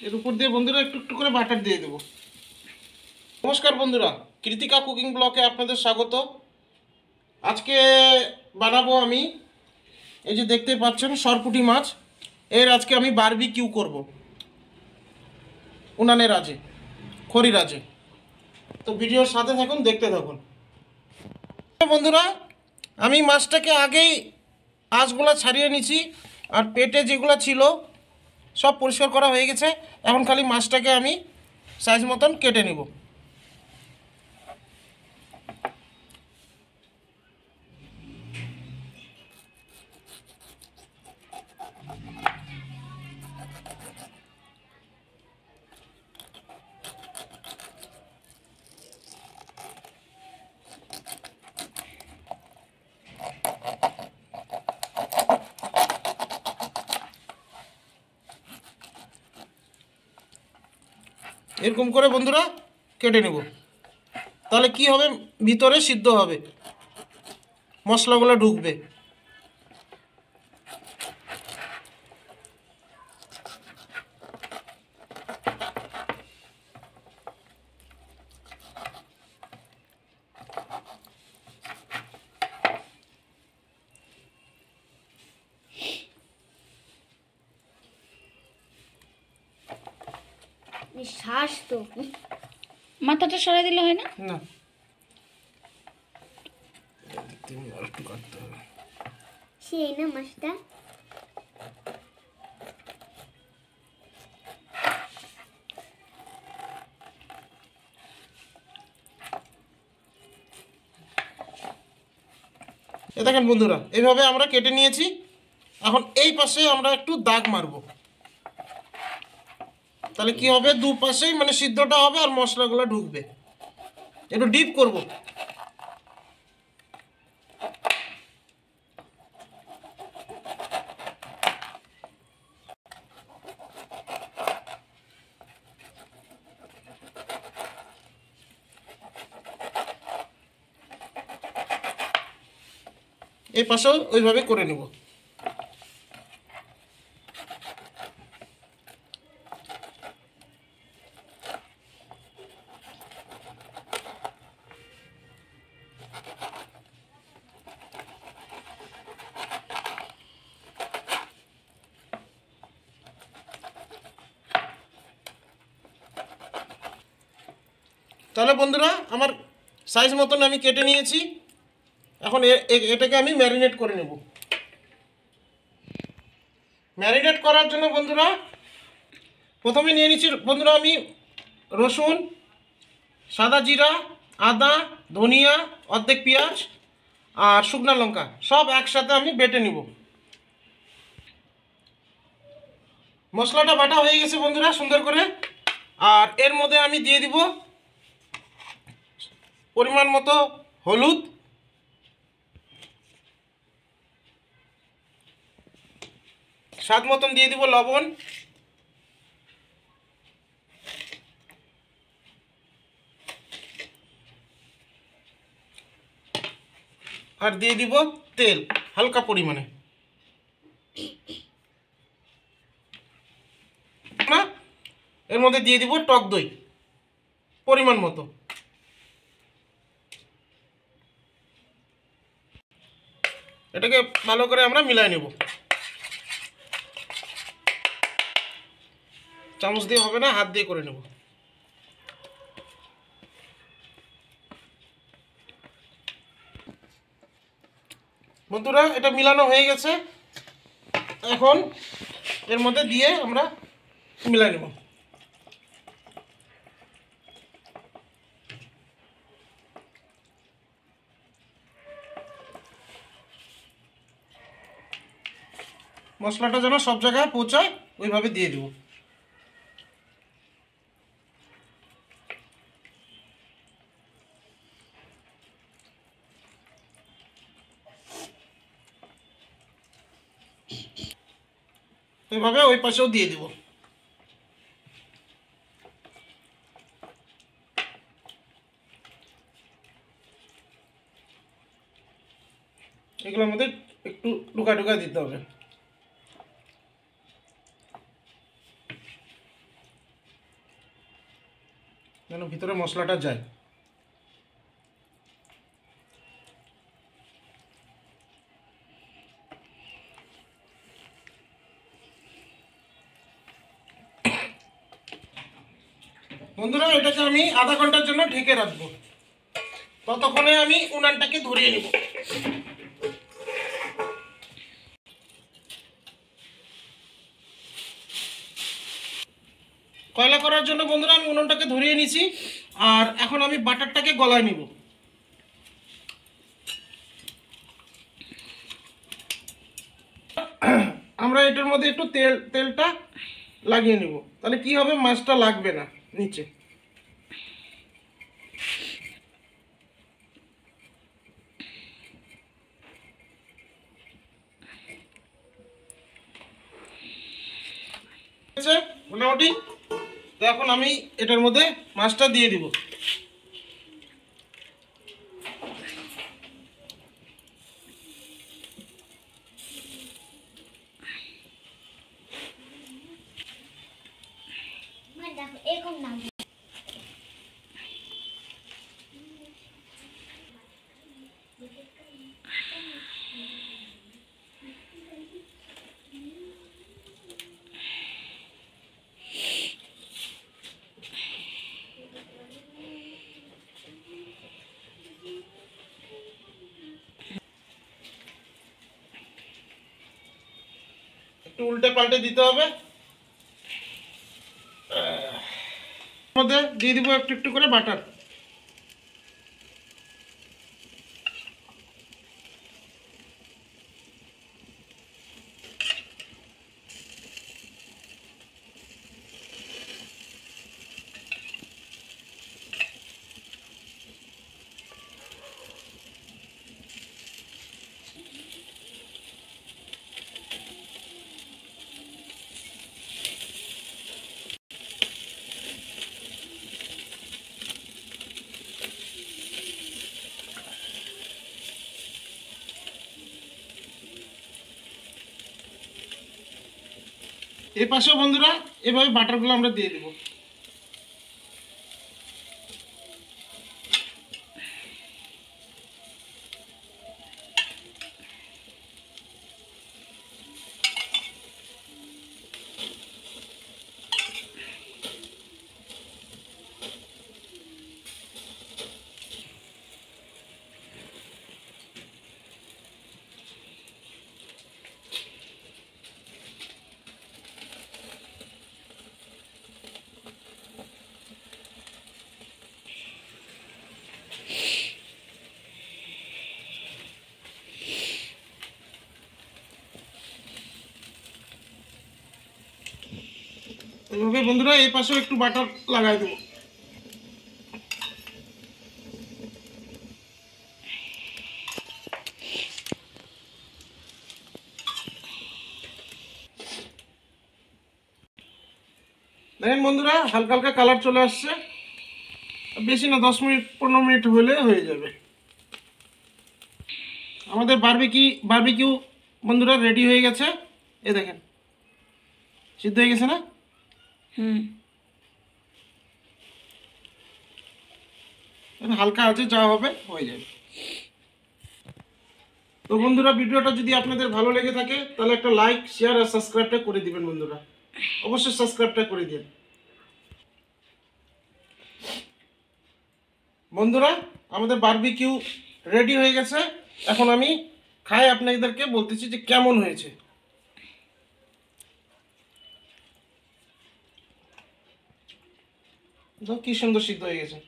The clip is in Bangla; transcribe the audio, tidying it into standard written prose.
এর উপর দিয়ে বন্ধুরা একটু একটু করে বাটার দিয়ে দেবো। নমস্কার বন্ধুরা, কৃতিকা কুকিং ব্লকে আপনাদের স্বাগত। আজকে বানাবো আমি এই যে দেখতে পাচ্ছেন সরপুঁটি মাছ। এর আজকে আমি বারবিকিউ করব উনানের আজে, খড়ির আজে। তো ভিডিওর সাথে থাকুন, দেখতে থাকুন। বন্ধুরা, আমি মাছটাকে আগেই আঁশগুলো ছাড়িয়ে নিছি, আর পেটে যেগুলো ছিল সব পরিষ্কার করা হয়ে গেছে। এখন খালি মাছটাকে আমি সাইজ মতন কেটে নেব। এরকম করে বন্ধুরা কেটে নেব, তাহলে কি হবে, ভিতরে সিদ্ধ হবে, মশলাগুলো ঢুকবে। শ্বাস তো মাথাটা সরাই দিলে হয় না? না, একটু কাটতে হবে। সেই না মাছটা এ দেখেন বন্ধুরা, এইভাবে আমরা কেটে নিয়েছি। এখন এই পাশে আমরা একটু দাগ মারবো, তাহলে কি হবে, দুপাশেই মানে সিদ্ধটা হবে আর মশলাগুলো ঢুকবে। একটু ডিপ করব। এই পাশেও ওইভাবে করে নেব। তাহলে বন্ধুরা, আমার সাইজ মতন আমি কেটে নিয়েছি। এখন এটাকে আমি ম্যারিনেট করে নেব। ম্যারিনেট করার জন্য বন্ধুরা প্রথমে নিয়ে নিচ্ছি বন্ধুরা আমি রসুন, সাদা জিরা, আদা, ধনিয়া, অর্ধেক পেঁয়াজ আর শুকনো লঙ্কা সব একসাথে আমি বেটে নিব। মশলাটা বাটা হয়ে গেছে বন্ধুরা সুন্দর করে। আর এর মধ্যে আমি দিয়ে দিব পরিমাণ মতো হলুদ, স্বাদ মতন দিয়ে দিব লবণ, আর দিয়ে দিব তেল হালকা পরিমাণে। এর মধ্যে দিয়ে দিব টক দই পরিমাণ মতো। এটাকে ভালো করে আমরা মিলাই নেব। চামচ দিয়ে হবে না, হাত দিয়ে করে নেব। বন্ধুরা, এটা মিলানো হয়ে গেছে। এখন এর মধ্যে দিয়ে আমরা মিলাই নেব। মশলাটা যেন সব জায়গায় পৌঁছায় ওইভাবে দিয়ে দেব। এইভাবে ওই পাশেও দিয়ে দেব। এগুলোর মধ্যে একটু ঢুকা ঢুকা দিতে হবে। যেন ভিতরে মশলাটা যায়। বন্ধুরা এটাকে আমি আধা ঘন্টার জন্য ঢেকে রাখবো, ততক্ষণে আমি উনানটাকে ধরিয়ে নেব। কয়লা করার জন্য বন্ধুরা আমি উনুনটাকে ধরিয়ে নিছি, আর এখন আমি বাটারটাকে গলায় নিব। আমরা এটার মধ্যে একটু তেলটা লাগিয়ে নিব, তাহলে কি হবে, মাছটা লাগবে না নিচে। মোটামুটি তো এখন আমি এটার মধ্যে মাছটা দিয়ে দিব। দেখো এরকম না। একটু উল্টে পাল্টে দিতে হবে। মধ্যে দিয়ে দিব একটু একটু করে বাটার। এই পাশেও বন্ধুরা এভাবে বাটারগুলো আমরা দিয়ে দেব। এইভাবে বন্ধুরা এই পাশেও একটু বাটার লাগাই দেবো। দেখেন বন্ধুরা হালকা হালকা কালার চলে আসছে, বেশি না 10 মিনিট 15 মিনিট হলে হয়ে যাবে। আমাদের বারবিকিউ বন্ধুরা রেডি হয়ে গেছে। এই দেখেন সিদ্ধ হয়ে গেছে না? হালকা আছে যা হবে হয়ে যাবে। তো বন্ধুরা ভিডিওটা যদি আপনাদের ভালো লেগে থাকে তাহলে একটা লাইক শেয়ার আর সাবস্ক্রাইবটা করে দিবেন বন্ধুরা, অবশ্যই সাবস্ক্রাইবটা করে দিন বন্ধুরা। আমাদের বারবিকিউ রেডি হয়ে গেছে, এখন আমি খাই আপনাদেরকে বলতেছি যে কেমন হয়েছে। কি সুন্দর সিদ্ধ হয়ে গেছে।